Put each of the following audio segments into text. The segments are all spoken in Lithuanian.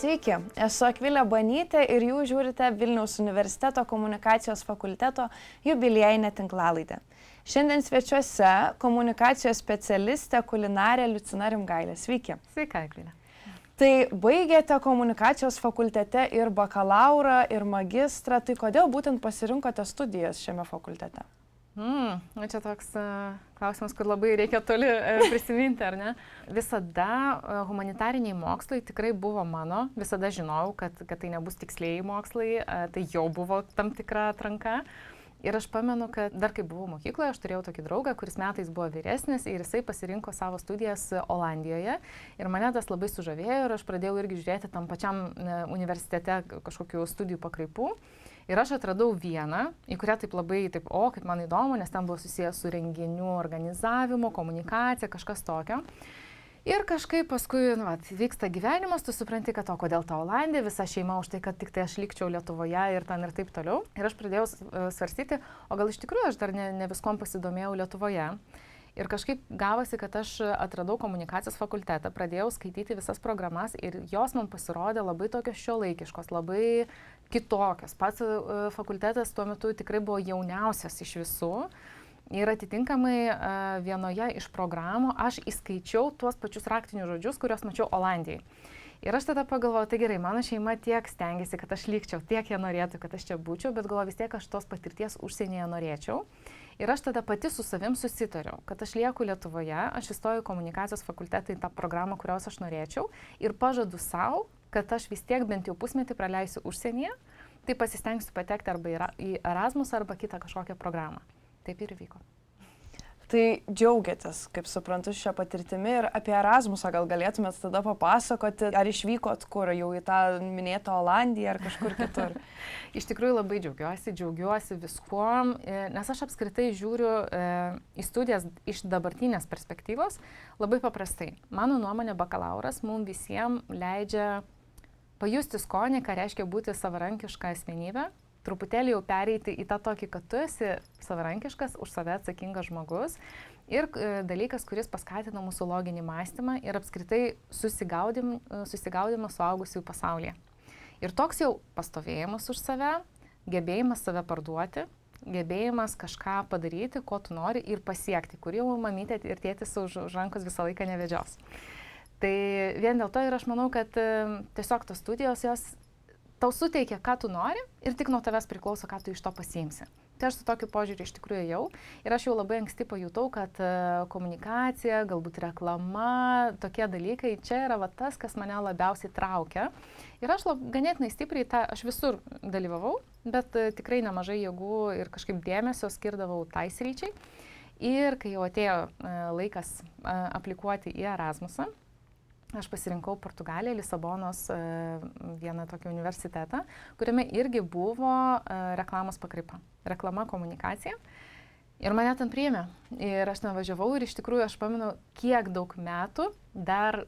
Sveiki, esu Akvilė Banytė ir jūs žiūrite Vilniaus universiteto komunikacijos fakulteto jubiliejinę tinklalaidę. Šiandien svečiuose komunikacijos specialistė kulinarė Liucina Rimgailė. Sveiki. Sveika, Akvilė. Tai baigėte komunikacijos fakultete ir bakalaurą, ir magistrą, tai kodėl būtent pasirinkote studijas šiame fakultete? Čia toks klausimas, kur labai reikia toli prisiminti, ar ne? Visada humanitariniai mokslai tikrai buvo mano, visada žinojau, kad tai nebus tikslieji mokslai, tai jau buvo tam tikra atranka. Ir aš pamenu, kad dar kai buvau mokykloje, aš turėjau tokį draugą, kuris metais buvo vyresnis ir jisai pasirinko savo studijas Olandijoje. Ir mane tas labai sužavėjo ir aš pradėjau irgi žiūrėti tam pačiam universitete kažkokių studijų pakraipų. Ir aš atradau vieną, į kurią taip labai, kaip man įdomu, nes ten buvo susijęs su renginių organizavimu, komunikacija, kažkas tokio. Ir kažkaip paskui vyksta gyvenimas, tu supranti, kad kodėl ta Olandija, visa šeima už tai, kad tik tai aš likčiau Lietuvoje ir ten ir taip toliau. Ir aš pradėjau svarstyti, o gal iš tikrųjų aš dar ne viskom pasidomėjau Lietuvoje. Ir kažkaip gavosi, kad aš atradau komunikacijos fakultetą, pradėjau skaityti visas programas ir jos man pasirodė labai tokios šiuolaikiškos, labai kitokios. Pats fakultetas tuo metu tikrai buvo jauniausias iš visų. Ir atitinkamai vienoje iš programų aš įskaičiau tuos pačius raktinius žodžius, kuriuos mačiau Olandijai. Ir aš tada pagalvojau, tai gerai, mano šeima tiek stengiasi, kad aš likčiau, tiek jie norėtų, kad aš čia būčiau, bet galvoju vis tiek aš tos patirties užsienyje norėčiau. Ir aš tada pati su savim susitariau, kad aš lieku Lietuvoje, aš įstojau į komunikacijos fakultetą į tą programą, kurios aš norėčiau ir pažadu savo, kad aš vis tiek bent jau pusmetį praleisiu užsienyje, tai pasistengsiu patekti arba į Erasmus arba kitą kažkokią programą. Taip ir vyko. Tai džiaugiatės, kaip suprantu, šią patirtimį ir apie Erasmusą gal galėtumėt tada papasakoti, ar išvykot kur, jau į tą minėtą Olandiją ar kažkur kitur? Iš tikrųjų labai džiaugiuosi viskuom, nes aš apskritai žiūriu į studijas iš dabartinės perspektyvos labai paprastai. Mano nuomonė, bakalauras mums visiems leidžia pajusti skonį, ką reiškia būti savarankiška asmenybė. Truputėlį jau pereiti į tą tokį, kad tu esi savarankiškas, už save atsakingas žmogus ir dalykas, kuris paskatina mūsų loginį mąstymą ir apskritai susigaudimą suaugusiųjų pasaulyje. Ir toks jau pastovėjimas už save, gebėjimas save parduoti, gebėjimas kažką padaryti, ko tu nori ir pasiekti, kurį jau mamytė ir tėtis už rankos visą laiką nevedžios. Tai vien dėl to ir aš manau, kad tiesiog tos studijos jos tau suteikia, ką tu nori ir tik nuo tavęs priklauso, ką tu iš to pasiimsi. Tai aš su tokiu požiūriu iš tikrųjų jau. Ir aš jau labai anksti pajutau, kad komunikacija, galbūt reklama, tokie dalykai, čia yra tas, kas mane labiausiai traukia. Ir aš ganėtinai stipriai aš visur dalyvavau, bet tikrai nemažai jėgų ir kažkaip dėmesio skirdavau tai sričiai. Ir kai jau atėjo laikas aplikuoti į Erasmusą, aš pasirinkau Portugaliją, Lisabonos vieną tokį universitetą, kuriame irgi buvo reklamos pakraipa. Reklama, komunikacija. Ir mane ten priėmė. Ir aš nuvažiavau ir iš tikrųjų aš pamenu, kiek daug metų dar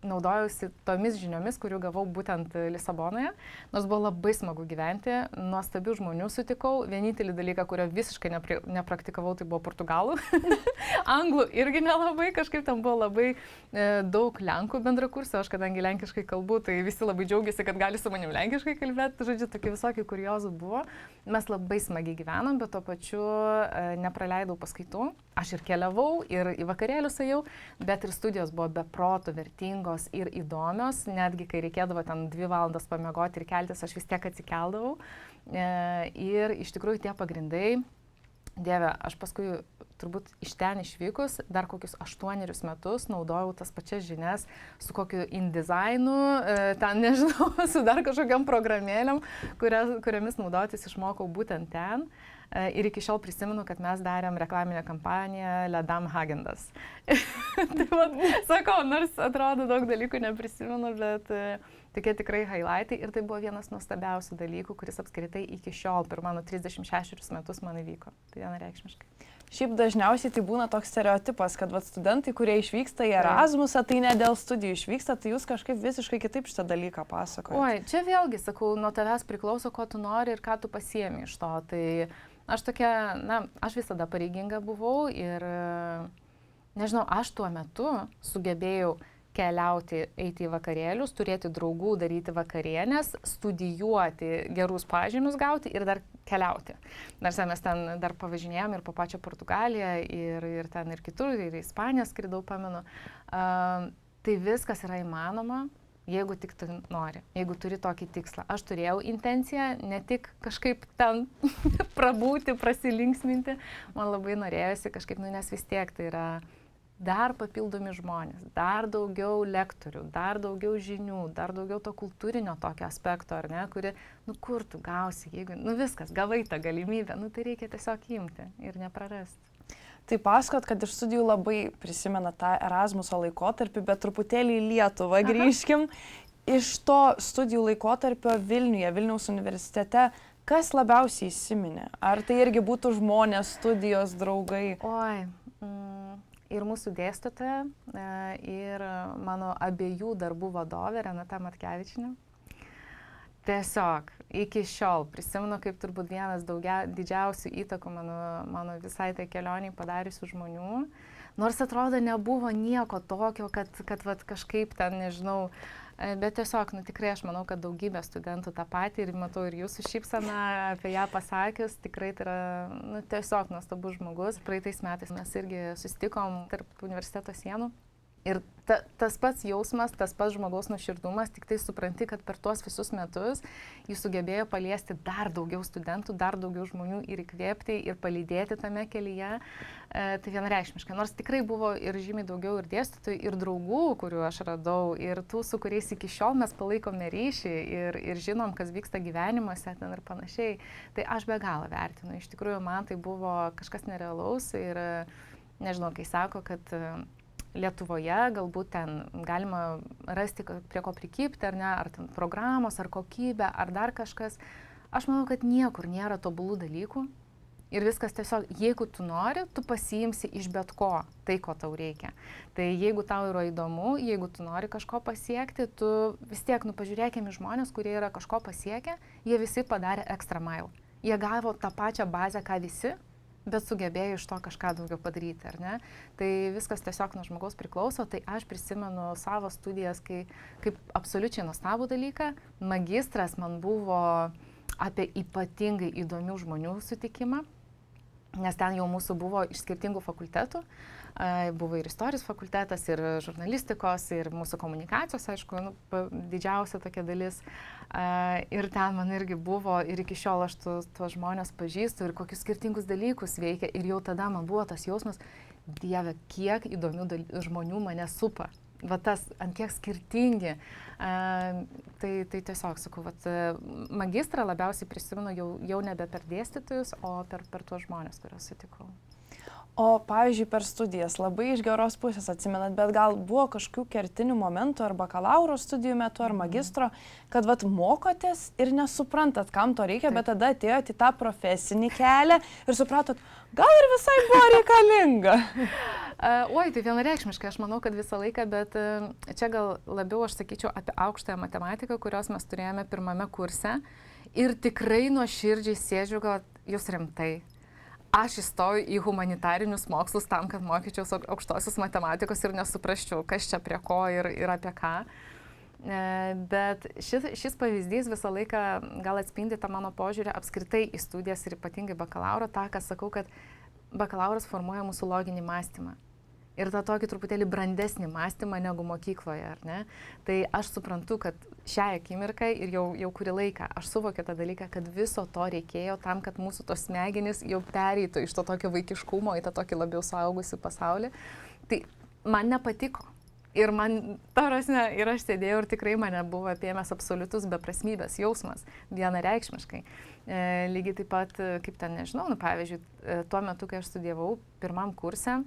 naudojausi tomis žiniomis, kurių gavau būtent Lisabonoje. Nors buvo labai smagu gyventi, nuostabių žmonių sutikau. Vienintelį dalyką, kurio visiškai nepraktikavau, tai buvo portugalų. Anglų irgi nelabai, kažkaip ten buvo labai daug lenkų bendrakursų. Aš kadangi lenkiškai kalbu, tai visi labai džiaugiasi, kad gali su manim lenkiškai kalbėti. Žodžiu, tokie visokie kuriozų buvo. Mes labai smagiai gyvenom, bet tuo pačiu nepraleidau paskaitų. Aš ir keliavau, ir į vakarėlius ėjau, bet ir studijos buvo be proto vertingos ir įdomios. Netgi kai reikėdavo ten 2 valandas pamiegoti ir keltis, aš vis tiek atsikeldavau. Ir iš tikrųjų tie pagrindai, Dieve, aš paskui turbūt iš ten išvykus dar kokius 8 metus naudojau tas pačias žinias su kokiu InDesignu, ten nežinau, su dar kažkokiam programėlėm, kuriomis naudotis išmokau būtent ten. Ir iki šiol prisimenu, kad mes darėm reklaminę kampaniją Ledam Hagendas. Tai sakau, nors atrodo daug dalykų neprisimenu, bet tokie tikrai highlightai ir tai buvo vienas nuostabiausių dalykų, kuris apskritai iki šiol per mano 36 metus man įvyko. Tai vienareikšmiškai. Šiaip dažniausiai tai būna toks stereotipas, kad studentai, kurie išvyksta į Erasmusą, tai ne dėl studijų išvyksta, tai jūs kažkaip visiškai kitaip šitą dalyką pasakojate. Oi, čia vėlgi, sakau, nuo tavęs priklauso, ko tu nori ir ką tu pasiemi iš to. Tai aš tokia, aš visada pareiginga buvau ir, nežinau, aš tuo metu sugebėjau keliauti, eiti į vakarėlius, turėti draugų, daryti vakarienės, studijuoti, gerus pažymius gauti ir dar keliauti. Nors mes ten dar pavažinėjom ir po pačią Portugaliją ir ten ir kitur, ir į Ispaniją skridau, pamenu. Tai viskas yra įmanoma, jeigu tik tu nori, jeigu turi tokį tikslą. Aš turėjau intenciją, ne tik kažkaip ten prabūti, prasilinksminti, man labai norėjosi kažkaip, nes vis tiek tai yra dar papildomi žmonės, dar daugiau lektorių, dar daugiau žinių, dar daugiau to kultūrinio tokio aspekto, ar ne, kuri, kur tu gausi, jeigu, viskas, gavai tą galimybę, tai reikia tiesiog imti ir neprarasti. Tai pasakot, kad iš studijų labai prisimena tą Erasmuso laikotarpį, bet truputėlį į Lietuvą grįžkim. Iš to studijų laikotarpio Vilniuje, Vilniaus universitete, kas labiausiai įsiminė? Ar tai irgi būtų žmonės, studijos, draugai? Ir mūsų dėstytoja, ir mano abiejų darbų vadovė Renata Matkevičienė. Tiesiog iki šiol prisimenu kaip turbūt vienas didžiausių įtakų mano visai tai kelioniai padariusių žmonių. Nors atrodo nebuvo nieko tokio, kad kažkaip ten, nežinau, bet tiesiog, tikrai aš manau, kad daugybė studentų tą patį ir matau ir jūsų šypseną apie ją pasakius, tikrai tai yra tiesiog nuostabus žmogus. Praeitais metais mes irgi susitikom tarp universiteto sienų. Ir tas pats jausmas, tas pats žmogaus nuoširdumas, tik tai supranti, kad per tuos visus metus jis sugebėjo paliesti dar daugiau studentų, dar daugiau žmonių ir įkvėpti ir palydėti tame kelyje. Tai vienareikšmiškai. Nors tikrai buvo ir žymiai daugiau ir dėstytojų, ir draugų, kurių aš radau, ir tų, su kuriais iki šiol mes palaikome ryšį ir žinom, kas vyksta gyvenimuose ten ir panašiai. Tai aš be galo vertinu. Iš tikrųjų, man tai buvo kažkas nerealaus ir nežinau, kai sako, kad Lietuvoje galbūt ten galima rasti, prie ko prikibti, ar ne, ar ten programos, ar kokybė, ar dar kažkas. Aš manau, kad niekur nėra tobulų dalykų ir viskas tiesiog, jeigu tu nori, tu pasiimsi iš bet ko tai, ko tau reikia. Tai jeigu tau yra įdomu, jeigu tu nori kažko pasiekti, tu vis tiek, pažiūrėkime žmonės, kurie yra kažko pasiekę, jie visi padarė extra mile. Jie gavo tą pačią bazę, ką visi, bet sugebėjo iš to kažką daugiau padaryti, ar ne? Tai viskas tiesiog nuo žmogaus priklauso, tai aš prisimenu savo studijas kaip absoliučiai nuostabų dalyką. Magistras man buvo apie ypatingai įdomių žmonių sutikimą, nes ten jau mūsų buvo iš skirtingų fakultetų. Buvo ir istorijos fakultetas, ir žurnalistikos, ir mūsų komunikacijos, aišku, didžiausia tokia dalis. Ir ten man irgi buvo, ir iki šiol aš tuos žmonės pažįstu, ir kokius skirtingus dalykus veikia. Ir jau tada man buvo tas jausmas, Dieve, kiek įdomių žmonių mane supa. Va tas, ant kiek skirtingi. Tai tiesiog, sakau, magistrą labiausiai prisimenu jau nebe per dėstytojus, o per tuos žmonės, kuriuos sutikau. O, pavyzdžiui, per studijas labai iš geros pusės atsimenat, bet gal buvo kažkokių kertinių momentų ar bakalauro studijų metu, ar magistro, kad mokotės ir nesuprantat, kam to reikia, bet tada atėjot į tą profesinį kelią ir supratot, gal ir visai buvo reikalinga. Oi, tai vienareikšmiškai, aš manau, kad visą laiką, bet čia gal labiau aš sakyčiau apie aukštąją matematiką, kurios mes turėjome pirmame kurse ir tikrai nuoširdžiai sėdžiu, kad jūs rimtai. Aš įstojau į humanitarinius mokslus tam, kad mokyčiaus aukštosios matematikos ir nesuprasčiau, kas čia prie ko ir apie ką. Bet šis pavyzdys visą laiką gal atspindi tą mano požiūrį apskritai į studijas ir ypatingai bakalauro, tą, ką sakau, kad bakalauras formuoja mūsų loginį mąstymą. Ir tą tokį truputėlį brandesnį mąstymą negu mokykloje, ar ne? Tai aš suprantu, kad šią akimirką ir jau kurį laiką aš suvokiu tą dalyką, kad viso to reikėjo tam, kad mūsų tos smegenys jau pereitų iš to tokio vaikiškumo į tą tokį labiau suaugusių pasaulį. Tai man nepatiko. Ir man, ta prasme, ir aš sėdėjau ir tikrai mane buvo apėmęs absoliutus beprasmybės jausmas, vienareikšmiškai. Lygiai taip pat, kaip ten nežinau, pavyzdžiui, tuo metu, kai aš studijavau pirmam kurse,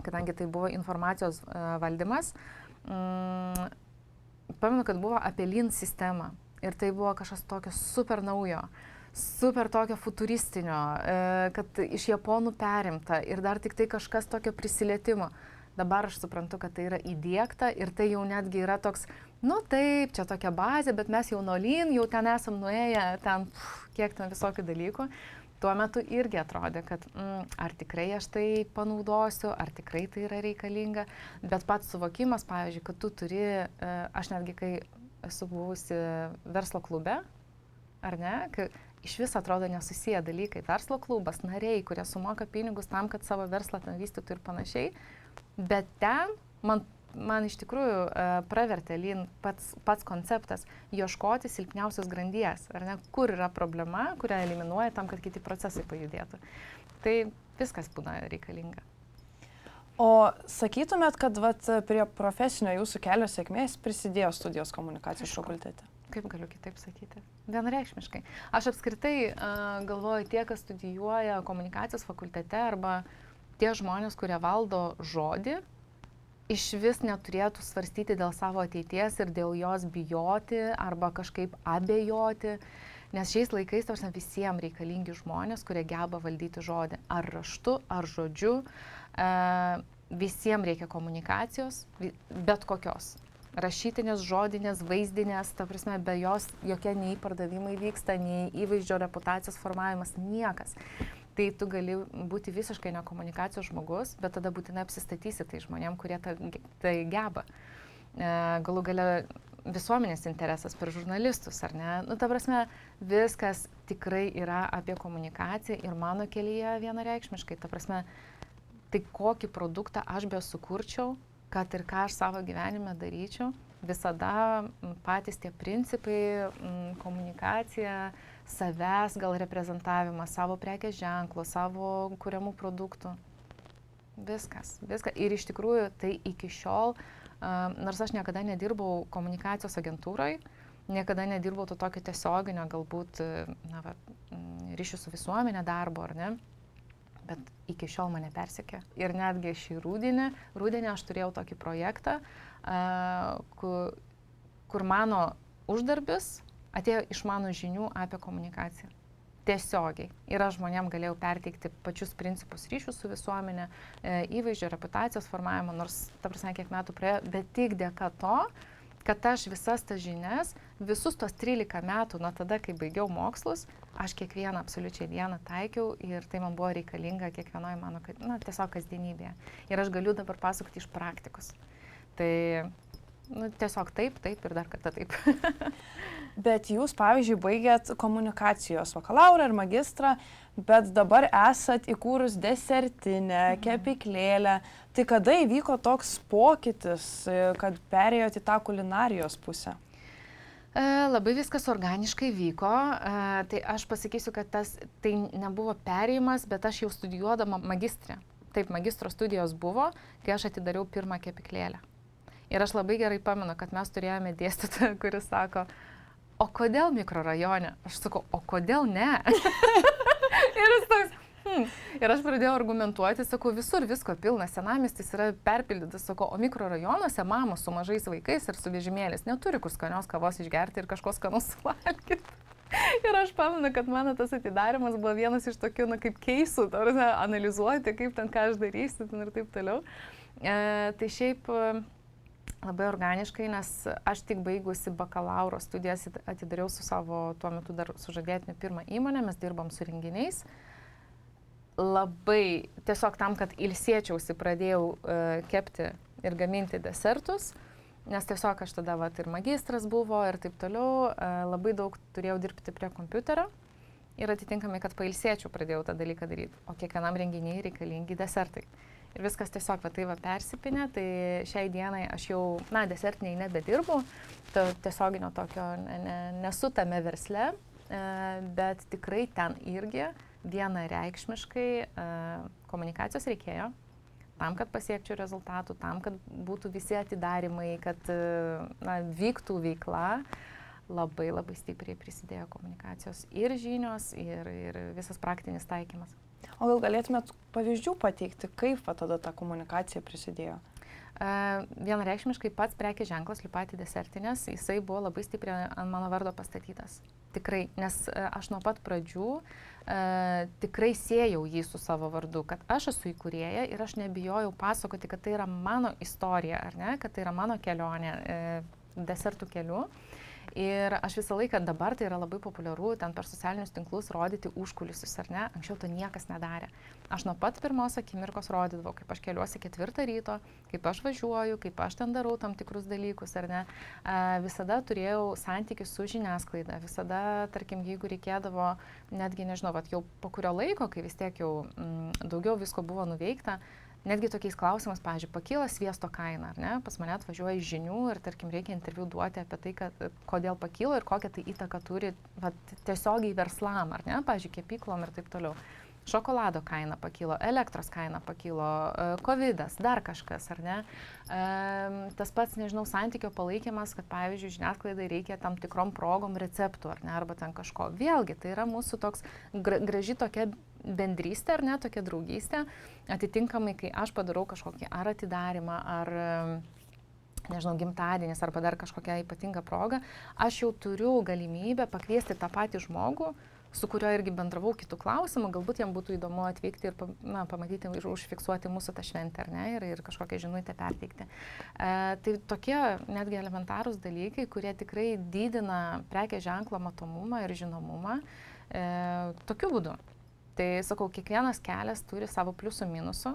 kadangi tai buvo informacijos valdymas, pamenu, kad buvo apie Lean sistemą ir tai buvo kažkas tokio super naujo, super tokio futuristinio, kad iš japonų perimta ir dar tik tai kažkas tokio prisilietimo. Dabar aš suprantu, kad tai yra įdiegta ir tai jau netgi yra toks, taip, čia tokia bazė, bet mes jau nuo Lean, jau ten esam nuėję, ten kiek ten visokių dalykų. tuo metu irgi atrodė, kad ar tikrai aš tai panaudosiu, ar tikrai tai yra reikalinga, bet pats suvokimas, pavyzdžiui, kad tu turi, aš netgi kai esu buvusi verslo klube, ar ne, kai iš vis atrodo nesusiję dalykai, verslo klubas, nariai, kurie sumoka pinigus tam, kad savo verslą ten vystytų ir panašiai, bet ten man iš tikrųjų pravertė pats konceptas ieškoti silpniausios grandies, ar ne, kur yra problema, kurią eliminuoja tam, kad kiti procesai pajudėtų. Tai viskas būna reikalinga. O sakytumėt, kad prie profesinio jūsų kelio sėkmės prisidėjo studijos komunikacijos fakultete? Kaip galiu kitaip sakyti? Vienareikšmiškai. Aš apskritai galvoju, tie, kas studijuoja komunikacijos fakultete arba tie žmonės, kurie valdo žodį, iš vis neturėtų svarstyti dėl savo ateities ir dėl jos bijoti arba kažkaip abejoti, nes šiais laikais visiems reikalingi žmonės, kurie geba valdyti žodį, ar raštu, ar žodžiu, visiems reikia komunikacijos, bet kokios. Rašytinės, žodinės, vaizdinės, ta prasme, be jos jokie nei pardavimai vyksta, nei įvaizdžio reputacijos formavimas, niekas. Tai tu gali būti visiškai ne komunikacijos žmogus, bet tada būtinai apsistatysi tai žmonėm, kurie tai geba. Galų gale visuomenės interesas per žurnalistus, ar ne? Nu, ta prasme, viskas tikrai yra apie komunikaciją ir mano kelyje vienareikšmiškai. Ta prasme, tai kokį produktą aš besukurčiau, kad ir ką aš savo gyvenime daryčiau, visada patys tie principai, komunikacija, savęs gal reprezentavimas, savo prekės ženklo, savo kuriamų produktų. Viskas. Ir iš tikrųjų tai iki šiol, nors aš niekada nedirbau komunikacijos agentūroje, niekada nedirbau to tokio tiesioginio, galbūt ryšių su visuomenė darbo, ar ne, bet iki šiol mane persekė. Ir netgi šį rudenį aš turėjau tokį projektą, kur mano uždarbis atėjo iš mano žinių apie komunikaciją. Tiesiogiai. Ir aš žmonėm galėjau perteikti pačius principus ryšių su visuomenė, įvaizdžio, reputacijos formavimo, nors, ta prasme, kiek metų praėjo, bet tik dėka to, kad aš visas tas žinias, visus tos 13 metų, nuo tada, kai baigiau mokslus, aš kiekvieną absoliučiai dieną taikiau ir tai man buvo reikalinga kiekvienoje mano, tiesiog kasdienybėje. Ir aš galiu dabar pasakoti iš praktikos. Tai tiesiog taip ir dar kartą taip. Bet jūs, pavyzdžiui, baigėt komunikacijos bakalaurą ir magistrą, bet dabar esat įkūrus desertinę, kepyklėlę. Tai kada įvyko toks pokytis, kad perėjot į tą kulinarijos pusę? Labai viskas organiškai vyko. Tai aš pasakysiu, kad tai nebuvo perėjimas, bet aš jau studijuodama magistrę. Taip, magistro studijos buvo, kai aš atidariau pirmą kepyklėlę. Ir aš labai gerai pamenu, kad mes turėjome dėstytoją, kuris sako, o kodėl mikrorajone? Aš sakau, o kodėl ne? Ir jis toks, Ir aš pradėjau argumentuoti, sakau, visur visko pilna, senamiestis yra perpildytas, sakau, o mikrorajonuose mamos su mažais vaikais ir su vežimėliais neturi kur skanios kavos išgerti ir kažko skanaus suvalgyti. Ir aš pamenu, kad mano tas atidarimas buvo vienas iš tokių, kaip keisų, analizuoti, kaip ten ką aš darysiu ir taip toliau. Tai šiaip labai organiškai, nes aš tik baigusi bakalauro studijas atidariau su savo tuo metu dar sužadėtiniu pirmą įmonę, mes dirbam su renginiais. Labai tiesiog tam, kad ilsėčiausi, pradėjau kepti ir gaminti desertus, nes tiesiog aš tada ir magistras buvo ir taip toliau, labai daug turėjau dirbti prie kompiuterio ir atitinkamai, kad pailsėčiau, pradėjau tą dalyką daryti, o kiekvienam renginiai reikalingi desertai. Ir viskas tiesiog persipinė, tai šiai dienai aš jau, desertiniai nebedirbu, tiesioginio tokio nesu tame versle, bet tikrai ten irgi vienareikšmiškai komunikacijos reikėjo, tam, kad pasiekčiau rezultatų, tam, kad būtų visi atidarimai, kad vyktų veikla, labai labai stipriai prisidėjo komunikacijos ir žinios, ir visas praktinis taikymas. O gal galėtumėt pavyzdžių pateikti, kaip tada ta komunikacija prisidėjo? Vienareikšmiškai pats prekės ženklas Liupati desertinės, jisai buvo labai stipriai ant mano vardo pastatytas. Tikrai, nes aš nuo pat pradžių tikrai siejau jį su savo vardu, kad aš esu įkūrėja ir aš nebijojau pasakoti, kad tai yra mano istorija, ar ne, kad tai yra mano kelionė desertų keliu. Ir aš visą laiką, dabar tai yra labai populiaru, ten per socialinius tinklus rodyti užkulisius, ar ne? Anksčiau to niekas nedarė. Aš nuo pat pirmos akimirkos rodydavau, kaip aš keliuosi 4 ryto, kaip aš važiuoju, kaip aš ten darau tam tikrus dalykus, ar ne? Visada turėjau santykius su žiniasklaida, visada, tarkim, jeigu reikėdavo, netgi nežinau, vat, jau po kurio laiko, kai vis tiek jau daugiau visko buvo nuveikta, netgi tokiais klausimais, pavyzdžiui, pakyla sviesto kaina, ar ne? Pas mane atvažiuoja iš žinių ir, tarkim, reikia interviu duoti apie tai, kodėl pakyla ir kokią tai įtaką turi tiesiogiai verslam, ar ne? Pavyzdžiui, kepyklom ir taip toliau. Šokolado kaina pakilo, elektros kaina pakilo, covidas, dar kažkas, ar ne? Tas pats, nežinau, santykio palaikymas, kad, pavyzdžiui, žiniasklaidai reikia tam tikrom progom receptų, ar ne? Arba ten kažko. Vėlgi, tai yra mūsų toks graži tokia bendrystė, ar ne, tokia draugystė, atitinkamai, kai aš padarau kažkokį ar atidarimą, ar, nežinau, gimtadienis, arba dar kažkokią ypatingą progą, aš jau turiu galimybę pakviesti tą patį žmogų, su kuriuo irgi bendravau kitų klausimų, galbūt jam būtų įdomu atvykti ir pamatyti ir užfiksuoti mūsų tą šventę, ar ne, ir kažkokią žinutę perteikti. Tai tokie netgi elementarūs dalykai, kurie tikrai didina prekės ženklo matomumą ir žinomumą tokiu būdu. Tai, sakau, kiekvienas kelias turi savo pliusų minusų.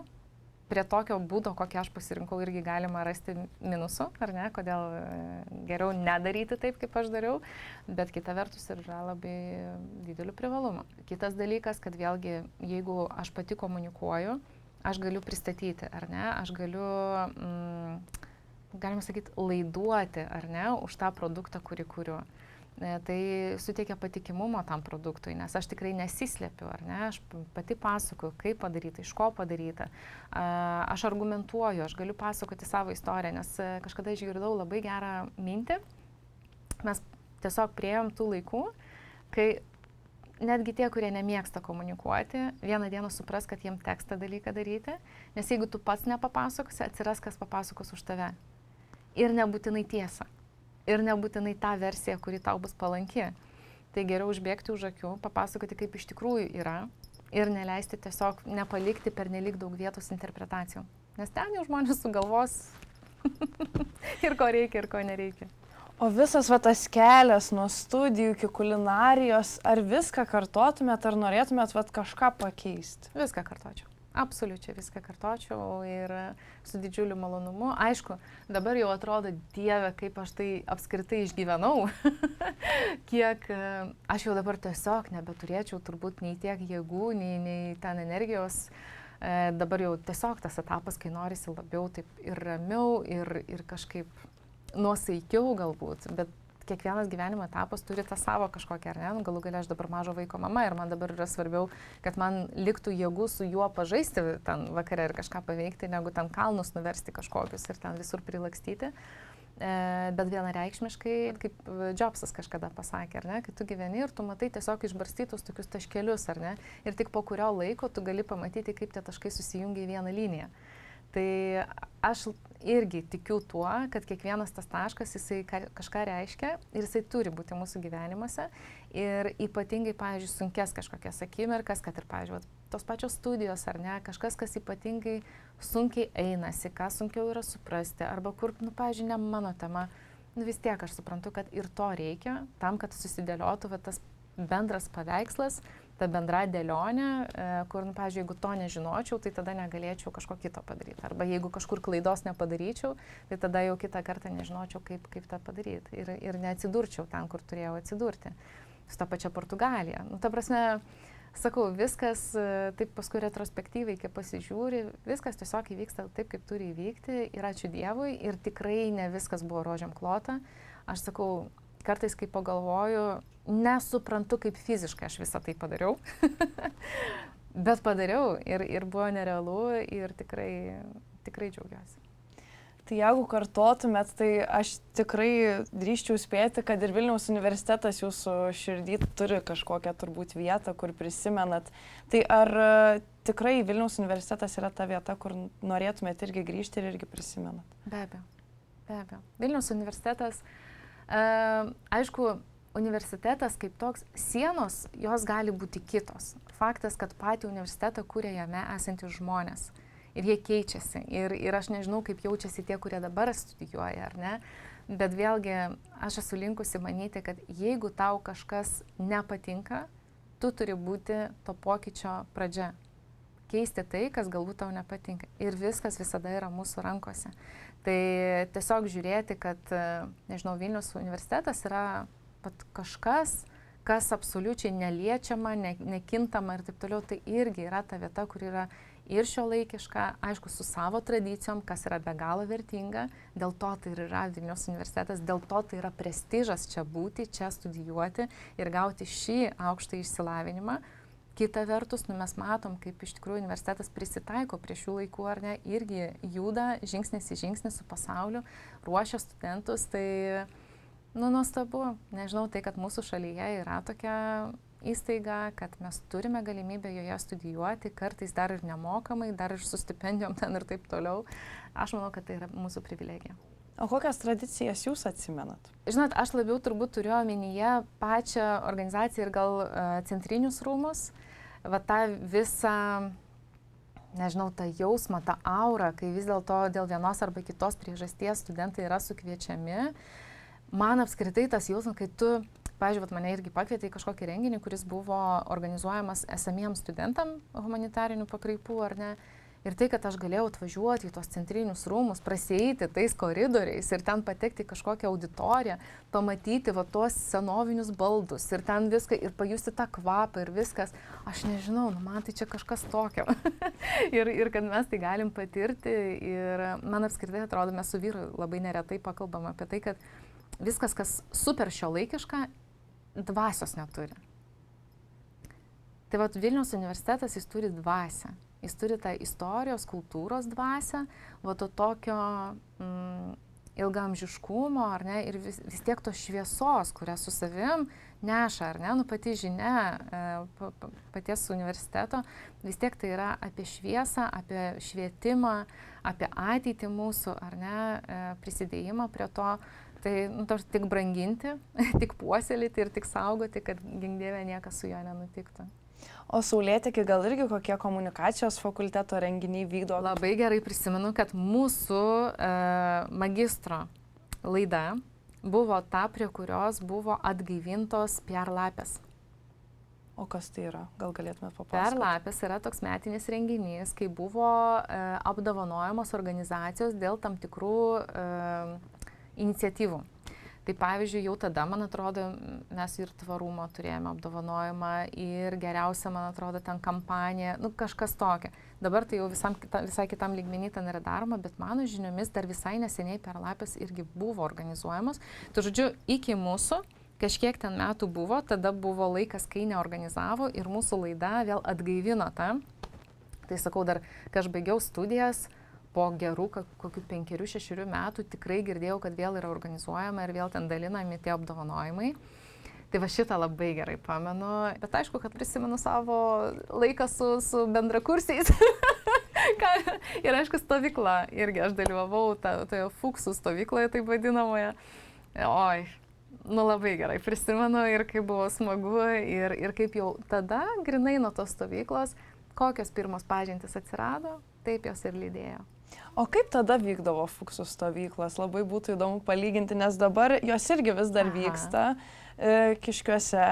Prie tokio būdo, kokį aš pasirinkau, irgi galima rasti minusų, ar ne, kodėl geriau nedaryti taip, kaip aš dariau, bet kita vertus yra labai didelių privalumų. Kitas dalykas, kad vėlgi, jeigu aš pati komunikuoju, aš galiu pristatyti, ar ne, aš galiu, galima sakyti, laiduoti, ar ne, už tą produktą, kurį kuriu. Tai suteikia patikimumo tam produktui, nes aš tikrai nesislepiu, ar ne, aš pati pasakoju, kaip padaryta, iš ko padaryta, aš argumentuoju, aš galiu pasakoti savo istoriją, nes kažkada išgirdau labai gerą mintį, mes tiesiog priėjom tų laikų, kai netgi tie, kurie nemėgsta komunikuoti, vieną dieną supras, kad jiem teks tą dalyką daryti, nes jeigu tu pats nepapasakosi, atsiras, kas papasakos už tave. Ir nebūtinai tiesa. Ir nebūtinai tą versiją, kuri tau bus palanki. Tai geriau užbėgti už akių, papasakoti, kaip iš tikrųjų yra ir neleisti tiesiog, nepalikti pernelyg daug vietos interpretacijų. Nes ten jau žmonės sugalvos ir ko reikia, ir ko nereikia. O visas tas kelias nuo studijų iki kulinarijos, ar viską kartotumėt, ar norėtumėt kažką pakeisti? Viską kartočiau. Absoliučiai viską kartočiau ir su didžiuliu malonumu. Aišku, dabar jau atrodo, Dieve, kaip aš tai apskritai išgyvenau, kiek aš jau dabar tiesiog nebeturėčiau turbūt nei tiek jėgų, nei ten energijos. Dabar jau tiesiog tas etapas, kai norisi labiau taip ir ramiau, ir kažkaip nuosaikiau galbūt, bet kiekvienas gyvenimo etapas turi tą savo kažkokią, ar ne? Galų galia aš dabar mažo vaiko mama ir man dabar yra svarbiau, kad man liktų jėgų su juo pažaisti ten vakare ir kažką paveikti, negu ten kalnus nuversti kažkokius ir ten visur prilakstyti. Bet vienareikšmiškai, kaip Jobsas kažkada pasakė, ar ne, kai tu gyveni ir tu matai tiesiog išbarstytus tokius taškelius, ar ne, ir tik po kurio laiko tu gali pamatyti, kaip tie taškai susijungia į vieną liniją. Tai aš irgi tikiu tuo, kad kiekvienas tas taškas, jisai kažką reiškia ir jisai turi būti mūsų gyvenimuose. Ir ypatingai, pavyzdžiui, sunkes kažkokias akimirkas, kad ir, pavyzdžiui, tos pačios studijos ar ne, kažkas, kas ypatingai sunkiai einasi, ką sunkiau yra suprasti, arba kur, pavyzdžiui, ne mano tema, vis tiek aš suprantu, kad ir to reikia, tam, kad susidėliotų tas bendras paveikslas, ta bendra dėlionė, kur, pavyzdžiui, jeigu to nežinočiau, tai tada negalėčiau kažko kito padaryti. Arba jeigu kažkur klaidos nepadaryčiau, tai tada jau kitą kartą nežinočiau, kaip tą padaryti. Ir neatsidurčiau ten, kur turėjau atsidurti. Su ta pačia Portugalija. Ta prasme, sakau, viskas, taip paskui retrospektyviai, kai pasižiūri, viskas tiesiog įvyksta taip, kaip turi įvykti. Ir ačiū Dievui. Ir tikrai ne viskas buvo rožėm klota. Aš sakau, kartais, kai pagalvoju, nesuprantu, kaip fiziškai aš visą tai padariau, bet padariau ir buvo nerealu ir tikrai džiaugiuosi. Tai jeigu kartotumėt, tai aš tikrai drįsčiau spėti, kad ir Vilniaus universitetas jūsų širdį turi kažkokią turbūt vietą, kur prisimenat. Tai ar tikrai Vilniaus universitetas yra ta vieta, kur norėtumėt irgi grįžti ir irgi prisimenat? Be abejo. Vilniaus universitetas, aišku, universitetas kaip toks, sienos, jos gali būti kitos. Faktas, kad patį universitetą kūrė jame esantys žmonės. ir jie keičiasi. Ir aš nežinau, kaip jaučiasi tie, kurie dabar studijuoja, ar ne. Bet vėlgi, aš esu linkusi manyti, kad jeigu tau kažkas nepatinka, tu turi būti to pokyčio pradžia. Keisti tai, kas galbūt tau nepatinka. Ir viskas visada yra mūsų rankose. Tai tiesiog žiūrėti, kad, nežinau, Vilniaus universitetas yra kažkas, kas absoliučiai neliečiama, nekintama ir taip toliau. Tai irgi yra ta vieta, kur yra ir šiuolaikiška, aišku, su savo tradicijom, kas yra be galo vertinga. Dėl to tai ir yra Vilniaus universitetas, dėl to tai yra prestižas čia būti, čia studijuoti ir gauti šį aukštą išsilavinimą. Kita vertus, mes matom, kaip iš tikrųjų universitetas prisitaiko prie šių laikų, ar ne, irgi juda žingsnis į žingsnį su pasauliu, ruošia studentus, tai, nuostabu. Nežinau, tai, kad mūsų šalyje yra tokia įstaiga, kad mes turime galimybę joje studijuoti, kartais dar ir nemokamai, dar ir su stipendijom ten ir taip toliau. Aš manau, kad tai yra mūsų privilegija. O kokias tradicijas jūs atsimenat? Žinot, aš labiau turbūt turiu omenyje pačią organizaciją ir gal centrinius rūmus. Va tą visą, nežinau, tą jausmą, tą aurą, kai vis dėlto dėl vienos arba kitos priežasties studentai yra sukviečiami. Man apskritai tas jausmas, kai tu, pavyzdžiui, mane irgi pakvietė į kažkokį renginį, kuris buvo organizuojamas esamiems studentam humanitarinių pakraipų, ar ne. Ir tai, kad aš galėjau atvažiuoti į tos centrinius rūmus, prasieiti tais koridoriais ir ten patekti į kažkokią auditoriją, pamatyti tuos senovinius baldus ir ten viską, ir pajusti tą kvapą ir viskas, aš nežinau, man tai čia kažkas tokio. ir kad mes tai galim patirti ir man apskritai atrodo, mes su vyru labai neretai pakalbam apie tai, kad viskas, kas super šiuolaikiška, dvasios neturi. Tai Vilniaus universitetas, jis turi dvasią. Jis turi tą istorijos, kultūros dvasią, to tokio ilgaamžiškumo, ar ne, ir vis tiek tos šviesos, kurią su savim neša, ar ne, pati žinia paties universiteto, vis tiek tai yra apie šviesą, apie švietimą, apie ateitį mūsų, ar ne, prisidėjimą prie to. Tai tik branginti, tik puoselėti ir tik saugoti, kad gink Dieve niekas su juo nenutiktų. O Saulėtekį gal irgi kokie komunikacijos fakulteto renginiai vykdo? Labai gerai prisimenu, kad mūsų magistro laida buvo ta, prie kurios buvo atgaivintos PR lapės. O kas tai yra? Gal galėtumėt papasakoti? PR lapės yra toks metinis renginys, kai buvo apdovanojamos organizacijos dėl tam tikrų iniciatyvų. Tai pavyzdžiui, jau tada, man atrodo, mes ir tvarumo turėjome apdovanojimą ir geriausia, man atrodo, ten kampanija, kažkas tokio. Dabar tai jau visai kitam lygmenį ten yra daroma, bet mano žiniomis dar visai neseniai PR lapės irgi buvo organizuojamos. Tai žodžiu, iki mūsų kažkiek ten metų buvo, tada buvo laikas, kai neorganizavo ir mūsų laida vėl atgaivino tą. Tai sakau, dar, kai aš baigiau studijas, po gerų kokių 5-6 metų tikrai girdėjau, kad vėl yra organizuojama ir vėl ten dalinami tie apdovanojimai. Tai šitą labai gerai pamenu. Bet aišku, kad prisimenu savo laiką su bendrakursiais. Ir aišku, stovykla. Irgi aš dalyvavau toje fuksų stovykloje, taip vadinamoje. Oi, labai gerai prisimenu ir kaip buvo smagu ir kaip jau tada, grinai nuo tos stovyklos, kokios pirmos pažintys atsirado, taip jos ir lydėjo. O kaip tada vykdavo fuksų stovyklos? Labai būtų įdomu palyginti, nes dabar jos irgi vis dar vyksta Kiškiuose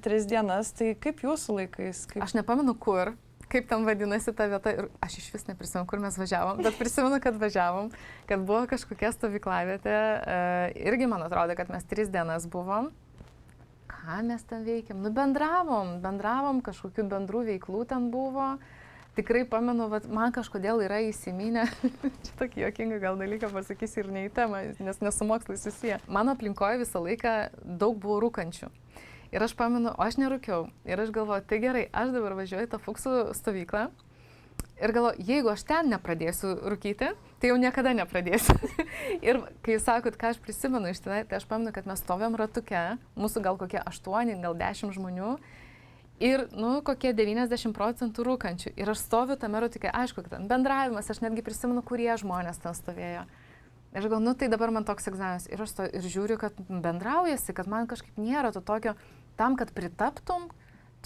3 dienas. Tai kaip jūsų laikais? Aš nepamenu kur, kaip ten vadinasi ta vieta ir aš iš vis neprisimenu, kur mes važiavom, bet prisimenu, kad važiavom, kad buvo kažkokia stovyklavietė. Irgi man atrodo, kad mes 3 dienas buvom. Ką mes ten veikėm? Bendravom, kažkokių bendrų veiklų ten buvo. Tikrai pamenu, man kažkodėl yra įsiminę, čia tokį juokingą gal dalyką pasakysiu ir ne į temą, nes nesu mokslai susiję. Mano aplinkoje visą laiką daug buvo rūkančių. Ir aš pamenu, o aš nerūkiau. Ir aš galvoju, tai gerai, aš dabar važiuoju į tą fuksų stovyklą. Ir galvoju, jeigu aš ten nepradėsiu rūkyti, tai jau niekada nepradėsiu. Ir kai jūs sakot, ką aš prisimenu iš tenai, tai aš pamenu, kad mes stovėm ratuke, mūsų gal kokie 8, gal 10 žmonių. Ir, kokie 90% rūkančių. Ir aš stoviu tame ratuke, aišku, kad ten bendravimas, aš netgi prisimenu, kurie žmonės ten stovėjo. Ir aš galvoju, tai dabar man toks egzaminas. Ir aš ir žiūriu, kad bendraujasi, kad man kažkaip nėra to tokio, tam, kad pritaptum,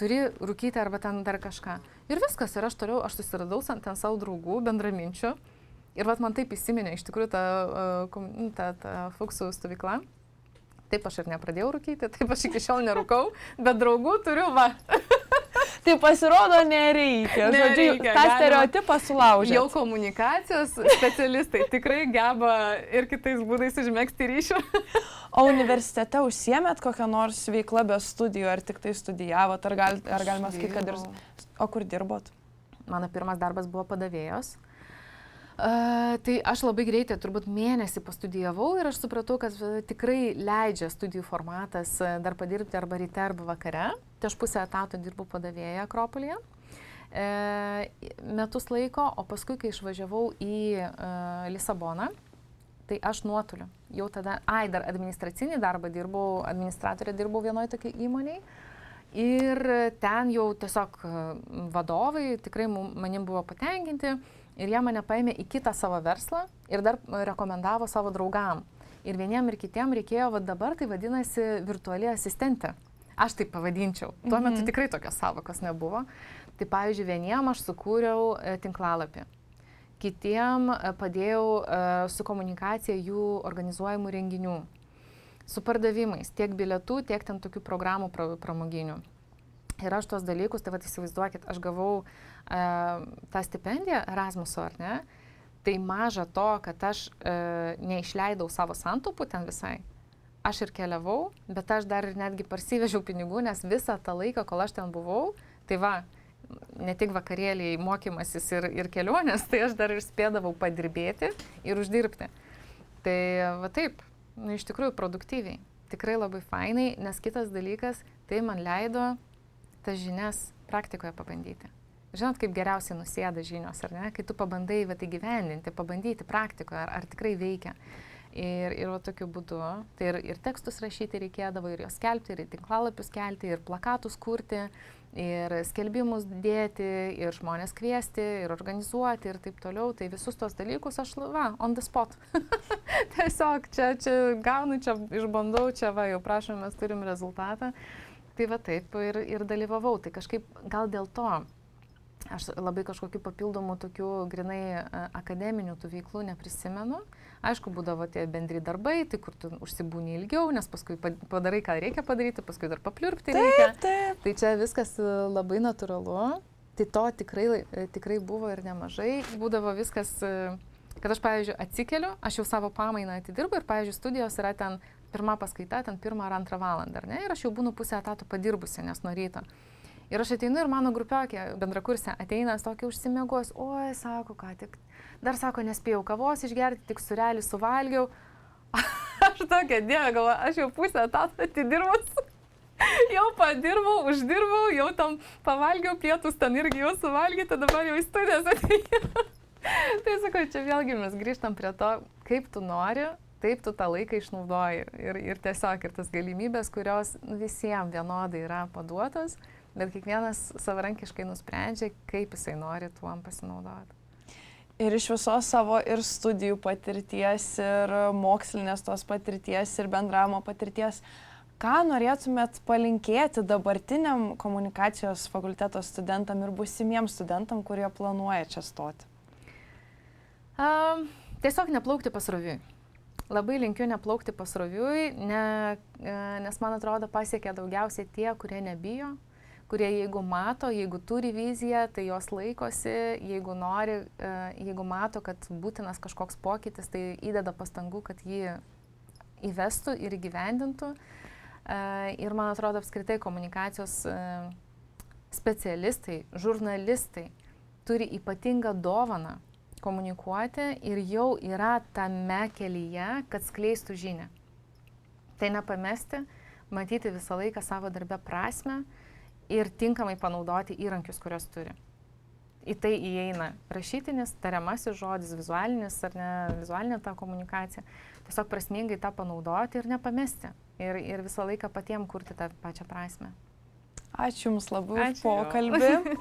turi rūkyti arba ten dar kažką. Ir viskas, ir aš susiradau ten savo draugų, bendraminčių. Ir vat man taip įsiminė iš tikrųjų ta fuksų stovykla. Taip aš ir nepradėjau rūkyti, taip aš iki šiol nerūkau, bet draugų turiu, va. Tai pasirodo nereikia. Žodžiu, tą stereotipą sulaužė. Jau komunikacijos specialistai tikrai geba ir kitais būdais užmegzti ryšių. O universitete užsiėmėt kokią nors veiklą be studijų, ar tik tai studijavot, ar galima sakyti, kad ir... O kur dirbot? Mano pirmas darbas buvo padavėjos. Tai aš labai greitai, turbūt mėnesį pastudijavau ir aš supratau, kad tikrai leidžia studijų formatas dar padirbti arba ryte, arba vakare. Tai aš pusę etato dirbu padavėją Akropolyje metus laiko, o paskui, kai išvažiavau į Lisaboną, tai aš nuotoliu. Jau tada, dar administracinį darbą dirbau, administratorė dirbau vienoje tokiai įmonėje. Ir ten jau tiesiog vadovai tikrai manim buvo patenkinti. Ir jie mane paėmė į kitą savo verslą ir dar rekomendavo savo draugam. Ir vieniem ir kitiem reikėjo, dabar tai vadinasi virtuali asistentė. Aš taip pavadinčiau. Tuo metu tikrai tokios savokos nebuvo. Tai pavyzdžiui, vieniem aš sukūriau tinklalapį. Kitiem padėjau su komunikacija jų organizuojamų renginių. Su pardavimais, tiek bilietų, tiek ten tokių programų pramoginių. Ir aš tuos dalykus, tai įsivaizduokit, aš gavau tą stipendiją Erasmuso, ar ne? Tai maža to, kad aš neišleidau savo santaupų ten visai. Aš ir keliavau, bet aš dar ir netgi parsivežiau pinigų, nes visą tą laiką, kol aš ten buvau, tai va, ne tik vakarėliai, mokymasis ir kelionės, tai aš dar ir spėdavau padirbėti ir uždirbti. Tai va taip, iš tikrųjų produktyviai. Tikrai labai fainai, nes kitas dalykas, tai man leido tas žinias praktikoje pabandyti. Žinot, kaip geriausiai nusėda žinios, ar ne? Kai tu pabandai įgyvendinti, pabandyti praktikoje, ar tikrai veikia. Ir va tokiu būdu, tai ir tekstus rašyti reikėdavo, ir juos skelbti, ir tinklalapius kelti, ir plakatus kurti, ir skelbimus dėti, ir žmonės kviesti, ir organizuoti, ir taip toliau. Tai visus tos dalykus aš, on the spot. Tiesiog čia gaunu, čia išbandau, čia jau prašom, mes turim rezultatą. Tai va taip ir dalyvavau. Tai kažkaip gal dėl to aš labai kažkokių papildomų tokių grinai akademinių tų veiklų neprisimenu. Aišku, būdavo tie bendri darbai, tai kur tu užsibūni ilgiau, nes paskui padarai, ką reikia padaryti, paskui dar papliurpti reikia. Taip. Tai čia viskas labai natūralu. Tai to tikrai buvo ir nemažai. Būdavo viskas, kad aš, pavyzdžiui, atsikeliu, aš jau savo pamainą atidirbu ir, pavyzdžiui, studijos yra ten pirma paskaita, ten 1 ar 2 valandą, ar ne? Ir aš jau būnu pusę etato padirbusi, nes nuo ryto. Ir aš ateinu ir mano grupiokė, bendrakursė, ateina tokia užsimiegos, oi, sako, ką tik, dar sako, nespėjau kavos išgerti, tik surelį suvalgiau. Aš tokia, dieve, galvoju, aš jau pusę etato atidirbus, jau padirbau, uždirbau, jau tam pavalgiau pietus, ten irgi jau suvalgyti, dabar jau į studijas atėjau. Tai sakau, čia vėlgi mes grįžtam prie to, kaip tu nori, taip tu tą laiką išnaudoji. Ir tiesiog ir tas galimybės, kurios visiems vienodai yra paduotos, bet kiekvienas savarankiškai nusprendžia, kaip jisai nori tuom pasinaudoti. Ir iš visos savo ir studijų patirties, ir mokslinės tos patirties, ir bendravimo patirties, ką norėtumėt palinkėti dabartiniam komunikacijos fakulteto studentam ir būsimiems studentam, kurie planuoja čia stoti? Tiesiog neplaukti pasroviui. Labai linkiu neplaukti pasroviui, nes man atrodo pasiekia daugiausiai tie, kurie nebijo, kurie jeigu mato, jeigu turi viziją, tai jos laikosi, jeigu nori, jeigu mato, kad būtinas kažkoks pokytis, tai įdeda pastangų, kad jį įvestų ir įgyvendintų. Ir man atrodo apskritai komunikacijos specialistai, žurnalistai turi ypatingą dovaną komunikuoti ir jau yra tame kelyje, kad skleistų žinią. Tai nepamesti, matyti visą laiką savo darbe prasmę ir tinkamai panaudoti įrankius, kurios turi. Į tai įeina rašytinis, tariamasis žodis, vizualinis ar ne, vizualinė ta komunikacija. Tiesiog prasmingai tą panaudoti ir nepamesti. Ir visą laiką patiem kurti tą pačią prasmę. Ačiū Jums labai už pokalbį.